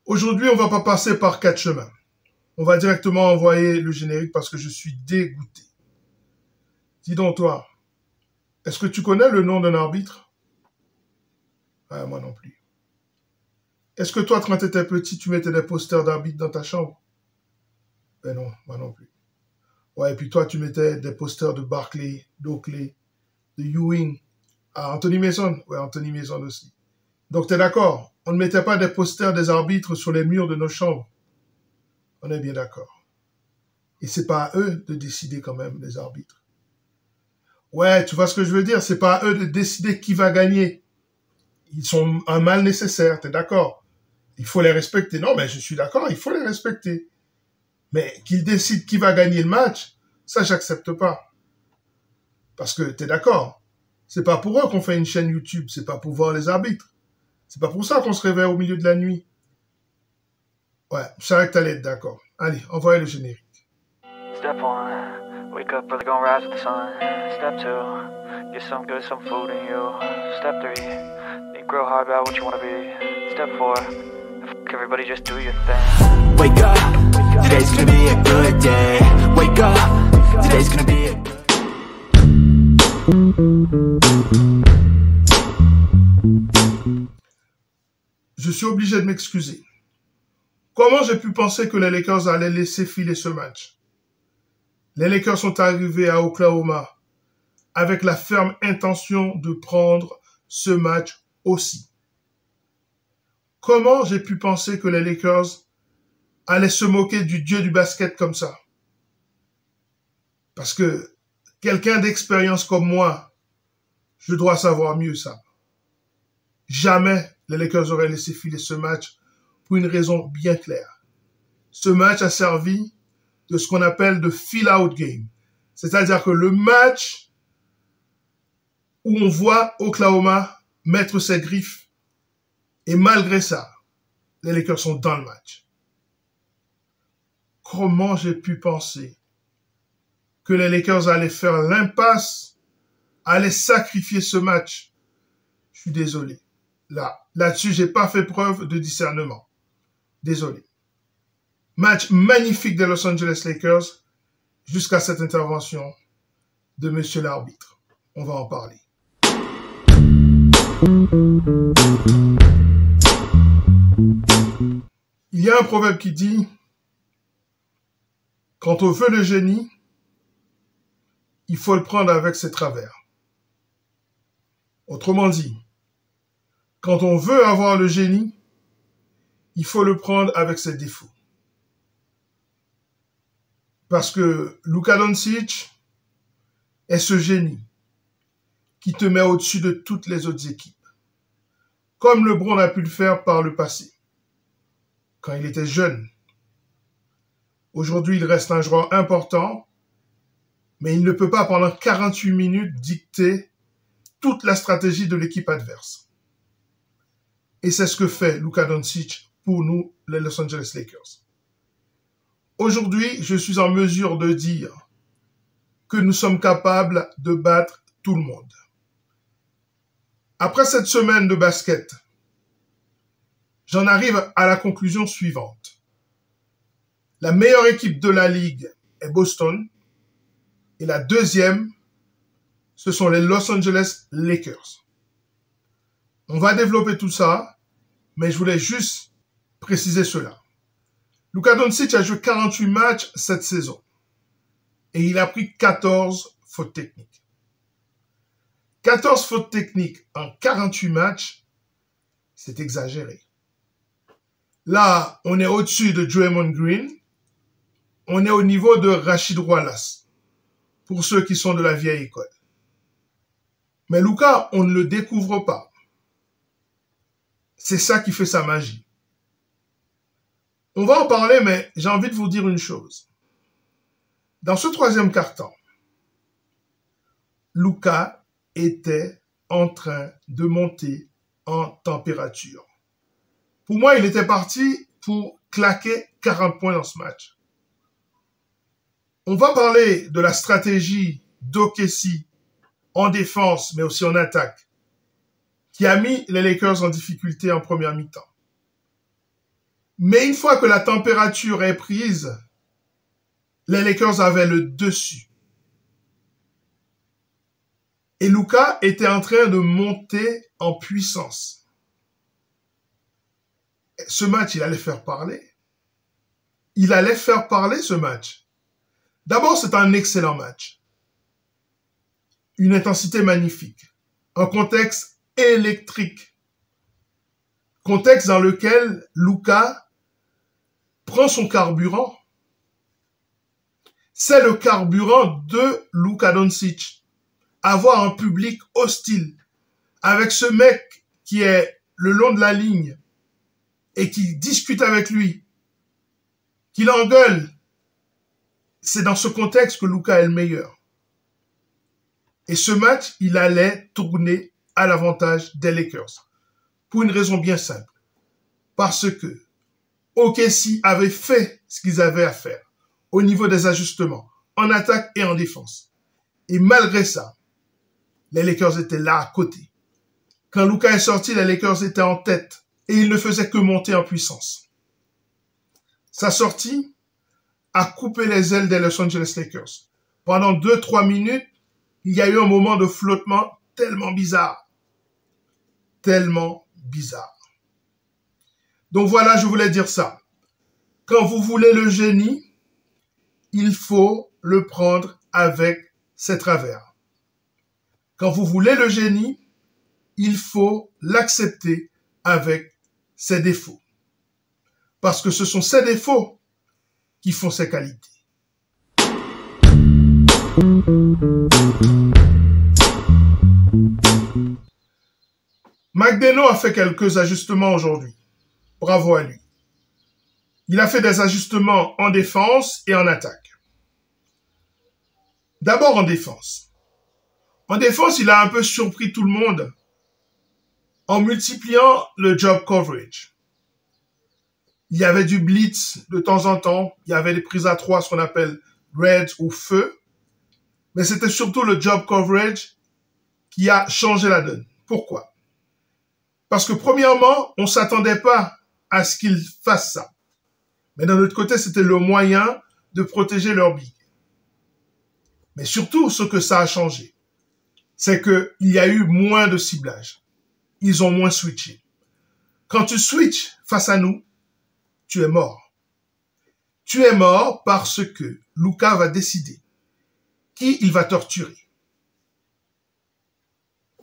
Aujourd'hui, on va pas passer par 4 chemins. On va directement envoyer le générique parce que je suis dégoûté. Dis donc toi, est-ce que tu connais le nom d'un arbitre? Ah, moi non plus. Est-ce que toi, quand tu étais petit, tu mettais des posters d'arbitres dans ta chambre? Ben non, moi non plus. Ouais, et puis toi, tu mettais des posters de Barkley, d'Oakley, de Ewing. Ah, Anthony Mason? Ouais, Anthony Mason aussi. Donc, tu es d'accord? On ne mettait pas des posters des arbitres sur les murs de nos chambres. On est bien d'accord. Et c'est pas à eux de décider quand même, les arbitres. Ouais, tu vois ce que je veux dire? C'est pas à eux de décider qui va gagner. Ils sont un mal nécessaire, t'es d'accord? Il faut les respecter. Non, mais je suis d'accord, il faut les respecter. Mais qu'ils décident qui va gagner le match, ça, j'accepte pas. Parce que t'es d'accord? C'est pas pour eux qu'on fait une chaîne YouTube, c'est pas pour voir les arbitres. C'est pas pour ça qu'on se réveille au milieu de la nuit. Ouais, je savais que t'allais être d'accord. Allez, envoyez le générique. Step 1, wake up early, gonna rise with the sun. Step 2, get some good, some food in you. Step 3, think real hard about what you wanna be. Step 4, fuck everybody, just do your thing. Wake up, today's gonna be a good day. Wake up, today's gonna be a good day. Je suis obligé de m'excuser. Comment j'ai pu penser que les Lakers allaient laisser filer ce match? Les Lakers sont arrivés à Oklahoma avec la ferme intention de prendre ce match aussi. Comment j'ai pu penser que les Lakers allaient se moquer du dieu du basket comme ça? Parce que quelqu'un d'expérience comme moi, je dois savoir mieux ça. Jamais les Lakers auraient laissé filer ce match pour une raison bien claire. Ce match a servi de ce qu'on appelle de fill-out game. C'est-à-dire que le match où on voit Oklahoma mettre ses griffes et malgré ça, les Lakers sont dans le match. Comment j'ai pu penser que les Lakers allaient faire l'impasse, allaient sacrifier ce match? Je suis désolé. Là-dessus, j'ai pas fait preuve de discernement. Désolé. Match magnifique des Los Angeles Lakers jusqu'à cette intervention de monsieur l'arbitre. On va en parler. Il y a un proverbe qui dit « Quand on veut le génie, il faut le prendre avec ses travers. » Autrement dit, quand on veut avoir le génie, il faut le prendre avec ses défauts. Parce que Luka Doncic est ce génie qui te met au-dessus de toutes les autres équipes. Comme LeBron a pu le faire par le passé, quand il était jeune. Aujourd'hui, il reste un joueur important, mais il ne peut pas pendant 48 minutes dicter toute la stratégie de l'équipe adverse. Et c'est ce que fait Luka Doncic pour nous, les Los Angeles Lakers. Aujourd'hui, je suis en mesure de dire que nous sommes capables de battre tout le monde. Après cette semaine de basket, j'en arrive à la conclusion suivante. La meilleure équipe de la ligue est Boston et la deuxième, ce sont les Los Angeles Lakers. On va développer tout ça, mais je voulais juste préciser cela. Luka Doncic a joué 48 matchs cette saison et il a pris 14 fautes techniques. 14 fautes techniques en 48 matchs, c'est exagéré. Là, on est au-dessus de Draymond Green, on est au niveau de Rashid Wallace, pour ceux qui sont de la vieille école. Mais Luka, on ne le découvre pas. C'est ça qui fait sa magie. On va en parler, mais j'ai envie de vous dire une chose. Dans ce troisième quart-temps, Luka était en train de monter en température. Pour moi, il était parti pour claquer 40 points dans ce match. On va parler de la stratégie d'OKC en défense, mais aussi en attaque, qui a mis les Lakers en difficulté en première mi-temps. Mais une fois que la température est prise, les Lakers avaient le dessus. Et Luka était en train de monter en puissance. Ce match, il allait faire parler. Il allait faire parler ce match. D'abord, c'est un excellent match. Une intensité magnifique. Un contexte électrique. Contexte dans lequel Luka prend son carburant. C'est le carburant de Luka Doncic. Avoir un public hostile avec ce mec qui est le long de la ligne et qui discute avec lui, qui l'engueule. C'est dans ce contexte que Luka est le meilleur. Et ce match, il allait tourner à l'avantage des Lakers. Pour une raison bien simple. Parce que OKC avait fait ce qu'ils avaient à faire au niveau des ajustements, en attaque et en défense. Et malgré ça, les Lakers étaient là à côté. Quand Luka est sorti, les Lakers étaient en tête et ils ne faisaient que monter en puissance. Sa sortie a coupé les ailes des Los Angeles Lakers. Pendant 2-3 minutes, il y a eu un moment de flottement tellement bizarre. Tellement bizarre. Donc voilà, je voulais dire ça. Quand vous voulez le génie, il faut le prendre avec ses travers. Quand vous voulez le génie, il faut l'accepter avec ses défauts. Parce que ce sont ses défauts qui font ses qualités. McDonough a fait quelques ajustements aujourd'hui. Bravo à lui. Il a fait des ajustements en défense et en attaque. D'abord en défense. En défense, il a un peu surpris tout le monde en multipliant le job coverage. Il y avait du blitz de temps en temps. Il y avait des prises à 3, ce qu'on appelle red ou feu. Mais c'était surtout le job coverage qui a changé la donne. Pourquoi? Parce que premièrement, on ne s'attendait pas à ce qu'ils fassent ça. Mais d'un autre côté, c'était le moyen de protéger leur big. Mais surtout, ce que ça a changé, c'est qu'il y a eu moins de ciblage. Ils ont moins switché. Quand tu switches face à nous, tu es mort. Tu es mort parce que Luka va décider qui il va torturer.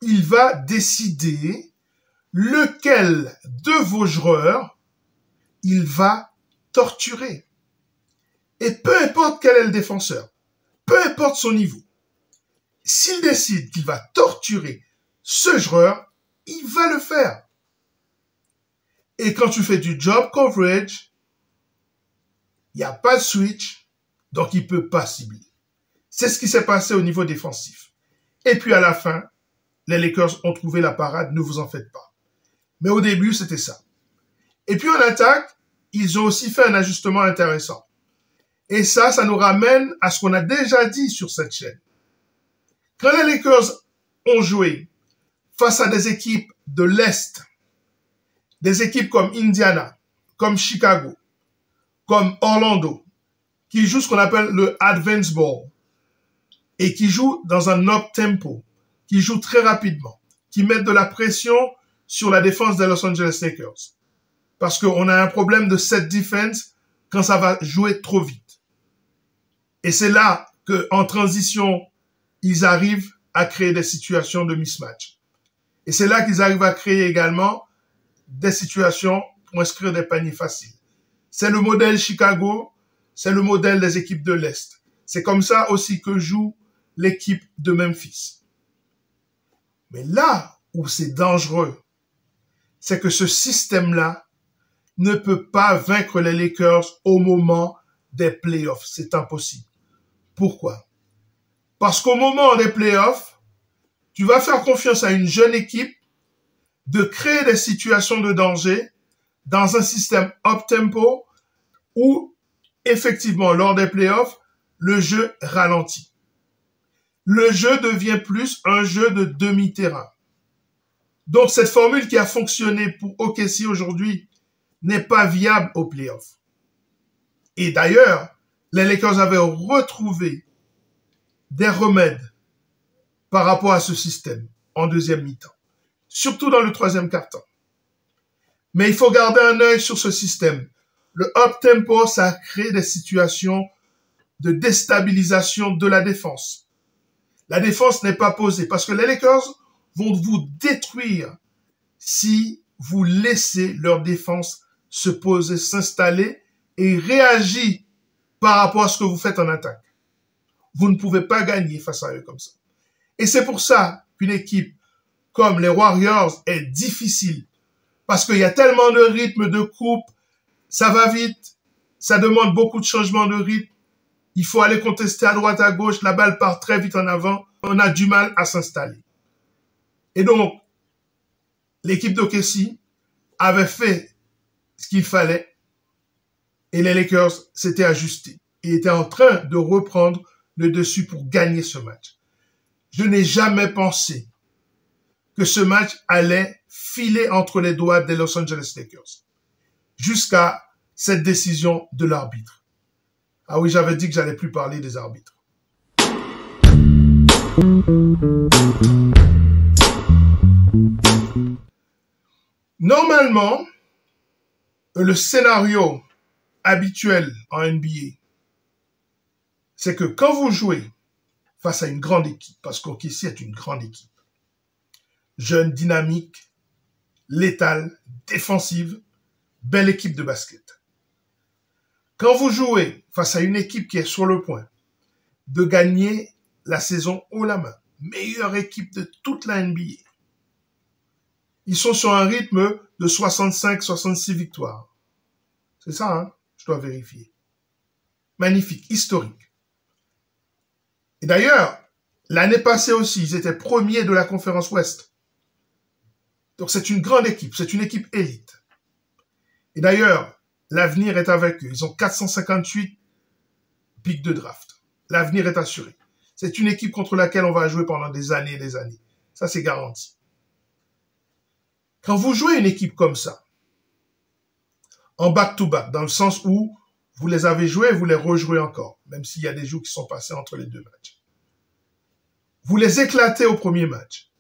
Il va décider lequel de vos joueurs il va torturer. Et peu importe quel est le défenseur, peu importe son niveau, s'il décide qu'il va torturer ce joueur, il va le faire. Et quand tu fais du job coverage, il n'y a pas de switch, donc il ne peut pas cibler. C'est ce qui s'est passé au niveau défensif. Et puis à la fin, les Lakers ont trouvé la parade, ne vous en faites pas. Mais au début, c'était ça. Et puis en attaque, ils ont aussi fait un ajustement intéressant. Et ça nous ramène à ce qu'on a déjà dit sur cette chaîne. Quand les Lakers ont joué face à des équipes de l'Est, des équipes comme Indiana, comme Chicago, comme Orlando, qui jouent ce qu'on appelle le advance ball et qui jouent dans un up-tempo, qui jouent très rapidement, qui mettent de la pression sur la défense des Los Angeles Lakers. Parce qu'on a un problème de set defense quand ça va jouer trop vite. Et c'est là qu'en transition, ils arrivent à créer des situations de mismatch. Et c'est là qu'ils arrivent à créer également des situations pour inscrire des paniers faciles. C'est le modèle Chicago, c'est le modèle des équipes de l'Est. C'est comme ça aussi que joue l'équipe de Memphis. Mais là où c'est dangereux, c'est que ce système-là ne peut pas vaincre les Lakers au moment des playoffs. C'est impossible. Pourquoi? Parce qu'au moment des playoffs, tu vas faire confiance à une jeune équipe de créer des situations de danger dans un système up-tempo où, effectivement, lors des playoffs, le jeu ralentit. Le jeu devient plus un jeu de demi-terrain. Donc, cette formule qui a fonctionné pour OKC aujourd'hui n'est pas viable aux playoffs. Et d'ailleurs, les Lakers avaient retrouvé des remèdes par rapport à ce système en deuxième mi-temps, surtout dans le troisième quart-temps. Mais il faut garder un œil sur ce système. Le up-tempo, ça crée des situations de déstabilisation de la défense. La défense n'est pas posée parce que les Lakers vont vous détruire si vous laissez leur défense se poser, s'installer et réagir par rapport à ce que vous faites en attaque. Vous ne pouvez pas gagner face à eux comme ça. Et c'est pour ça qu'une équipe comme les Warriors est difficile parce qu'il y a tellement de rythme de coupe, ça va vite, ça demande beaucoup de changements de rythme. Il faut aller contester à droite, à gauche, la balle part très vite en avant, on a du mal à s'installer. Et donc, l'équipe d'OKC avait fait ce qu'il fallait et les Lakers s'étaient ajustés et étaient en train de reprendre le dessus pour gagner ce match. Je n'ai jamais pensé que ce match allait filer entre les doigts des Los Angeles Lakers jusqu'à cette décision de l'arbitre. Ah oui, j'avais dit que j'allais plus parler des arbitres. Normalement, le scénario habituel en NBA, c'est que quand vous jouez face à une grande équipe, parce qu'OKC est une grande équipe, jeune, dynamique, létale, défensive, belle équipe de basket. Quand vous jouez face à une équipe qui est sur le point de gagner la saison haut la main, meilleure équipe de toute la NBA, ils sont sur un rythme de 65-66 victoires. C'est ça, hein? Je dois vérifier. Magnifique, historique. Et d'ailleurs, l'année passée aussi, ils étaient premiers de la conférence Ouest. Donc c'est une grande équipe, c'est une équipe élite. Et d'ailleurs, l'avenir est avec eux. Ils ont 458 pics de draft. L'avenir est assuré. C'est une équipe contre laquelle on va jouer pendant des années et des années. Ça, c'est garanti. Quand vous jouez une équipe comme ça, en back-to-back, dans le sens où vous les avez joués et vous les rejouez encore, même s'il y a des jours qui sont passés entre les deux matchs. Vous les éclatez au premier match.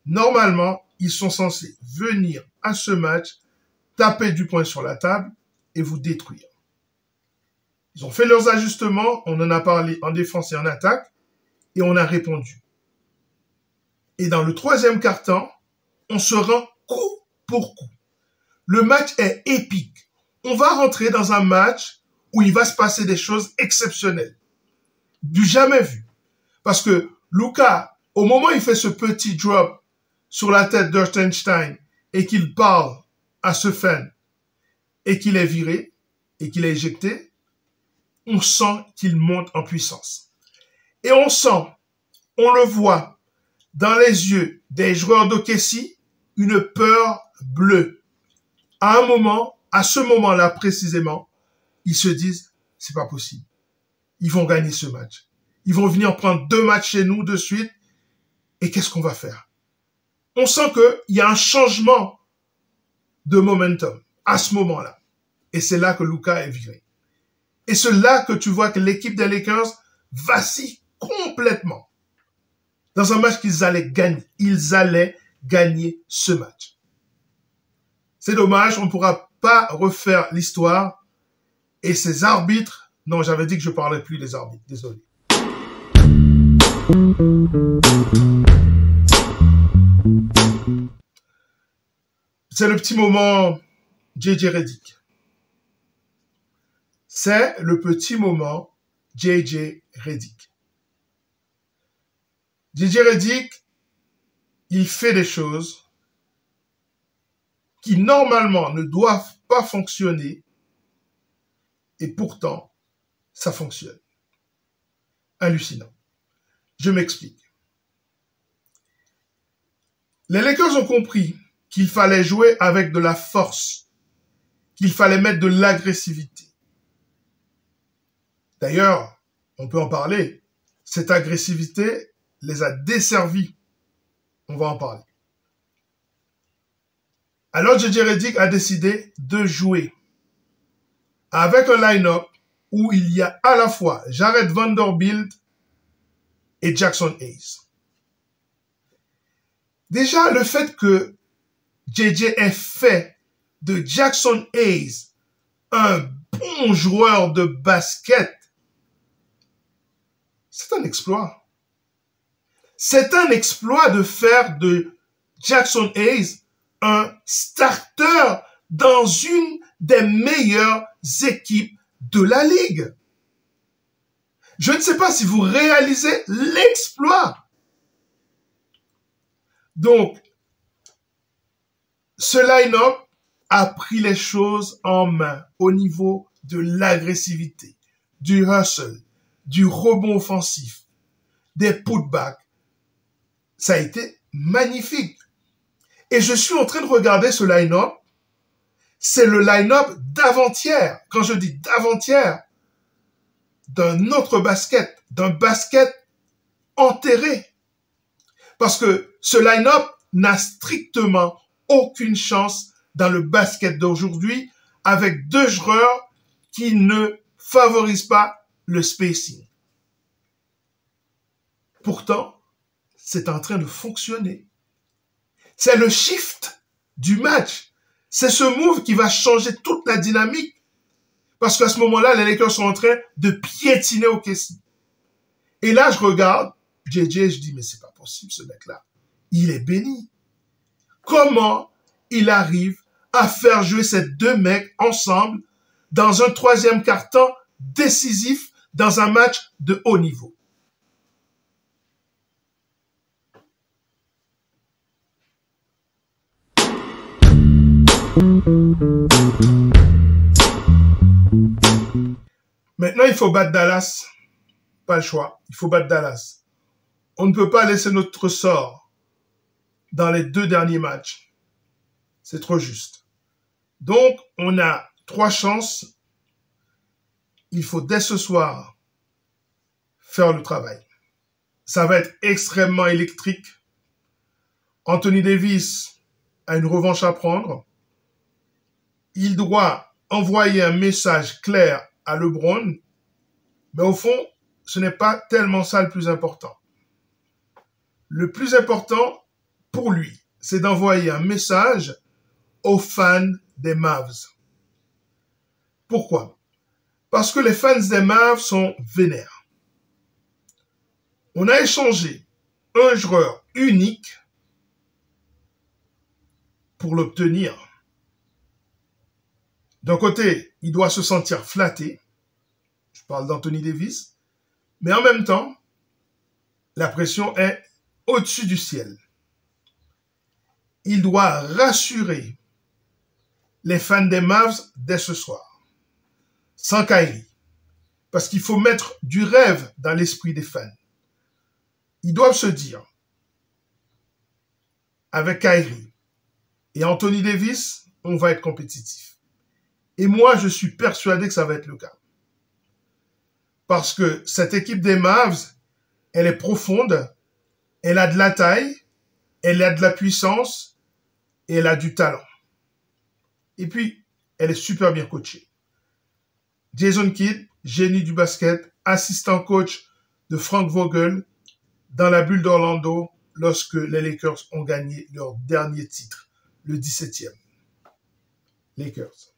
Normalement, ils sont censés venir à ce match, taper du poing sur la table et vous détruire. Ils ont fait leurs ajustements, on en a parlé en défense et en attaque, et on a répondu. Et dans le troisième quart-temps, on se rend coup pour coup. Le match est épique. On va rentrer dans un match où il va se passer des choses exceptionnelles. Du jamais vu. Parce que Luka, au moment où il fait ce petit drop sur la tête d'Urstenstein et qu'il parle à ce fan et qu'il est viré et qu'il est éjecté, on sent qu'il monte en puissance. Et on sent, on le voit dans les yeux des joueurs d'OKC, une peur bleue. À un moment, à ce moment-là précisément, ils se disent, c'est pas possible. Ils vont gagner ce match. Ils vont venir prendre 2 matchs chez nous de suite. Et qu'est-ce qu'on va faire? On sent qu'il y a un changement de momentum à ce moment-là. Et c'est là que Luka est viré. Et c'est là que tu vois que l'équipe des Lakers vacille complètement. Dans un match qu'ils allaient gagner. Ils allaient gagner ce match. C'est dommage, on ne pourra pas refaire l'histoire. Et ces arbitres... Non, j'avais dit que je ne parlais plus des arbitres. Désolé. C'est le petit moment JJ Redick. C'est le petit moment JJ Redick. JJ Redick, il fait des choses qui normalement ne doivent pas fonctionner et pourtant, ça fonctionne. Hallucinant. Je m'explique. Les Lakers ont compris qu'il fallait jouer avec de la force, qu'il fallait mettre de l'agressivité. D'ailleurs, on peut en parler, cette agressivité les a desservis. On va en parler. Alors JJ Redick a décidé de jouer avec un line-up où il y a à la fois Jared Vanderbilt et Jackson Hayes. Déjà, le fait que JJ ait fait de Jackson Hayes un bon joueur de basket, c'est un exploit. C'est un exploit de faire de Jackson Hayes un starter dans une des meilleures équipes de la ligue. Je ne sais pas si vous réalisez l'exploit. Donc, ce line-up a pris les choses en main au niveau de l'agressivité, du hustle, du rebond offensif, des putbacks. Ça a été magnifique. Et je suis en train de regarder ce line-up. C'est le line-up d'avant-hier. Quand je dis d'avant-hier, d'un autre basket, d'un basket enterré. Parce que ce line-up n'a strictement aucune chance dans le basket d'aujourd'hui avec deux joueurs qui ne favorisent pas le spacing. Pourtant, c'est en train de fonctionner. C'est le shift du match. C'est ce move qui va changer toute la dynamique. Parce qu'à ce moment-là, les Lakers sont en train de piétiner OKC. Et là, je regarde JJ, je dis, mais c'est pas possible ce mec-là. Il est béni. Comment il arrive à faire jouer ces deux mecs ensemble dans un troisième quart-temps décisif dans un match de haut niveau? Maintenant, il faut battre Dallas. Pas le choix. Il faut battre Dallas. On ne peut pas laisser notre sort dans les deux derniers matchs. C'est trop juste. Donc, on a 3 chances. Il faut dès ce soir faire le travail. Ça va être extrêmement électrique. Anthony Davis a une revanche à prendre. Il doit envoyer un message clair à LeBron, mais au fond, ce n'est pas tellement ça le plus important. Le plus important pour lui, c'est d'envoyer un message aux fans des Mavs. Pourquoi? Parce que les fans des Mavs sont vénères. On a échangé un joueur unique pour l'obtenir. D'un côté, il doit se sentir flatté. Je parle d'Anthony Davis. Mais en même temps, la pression est au-dessus du ciel. Il doit rassurer les fans des Mavs dès ce soir. Sans Kyrie. Parce qu'il faut mettre du rêve dans l'esprit des fans. Ils doivent se dire, avec Kyrie et Anthony Davis, on va être compétitif. Et moi, je suis persuadé que ça va être le cas. Parce que cette équipe des Mavs, elle est profonde, elle a de la taille, elle a de la puissance et elle a du talent. Et puis, elle est super bien coachée. Jason Kidd, génie du basket, assistant coach de Frank Vogel dans la bulle d'Orlando lorsque les Lakers ont gagné leur dernier titre, le 17e. Lakers.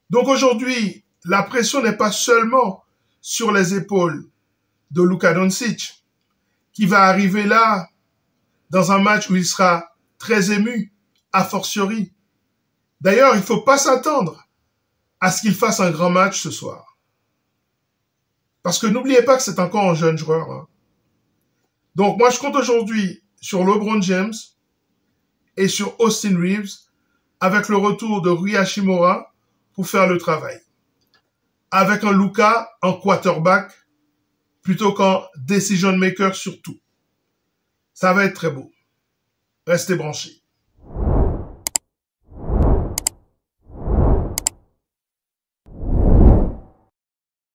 Donc aujourd'hui, la pression n'est pas seulement sur les épaules de Luka Doncic, qui va arriver là dans un match où il sera très ému, a fortiori. D'ailleurs, il ne faut pas s'attendre à ce qu'il fasse un grand match ce soir. Parce que n'oubliez pas que c'est encore un jeune joueur. Hein. Donc moi, je compte aujourd'hui sur LeBron James et sur Austin Reeves avec le retour de Rui Hachimura pour faire le travail. Avec un Luka en quarterback plutôt qu'en decision maker surtout. Ça va être très beau. Restez branchés.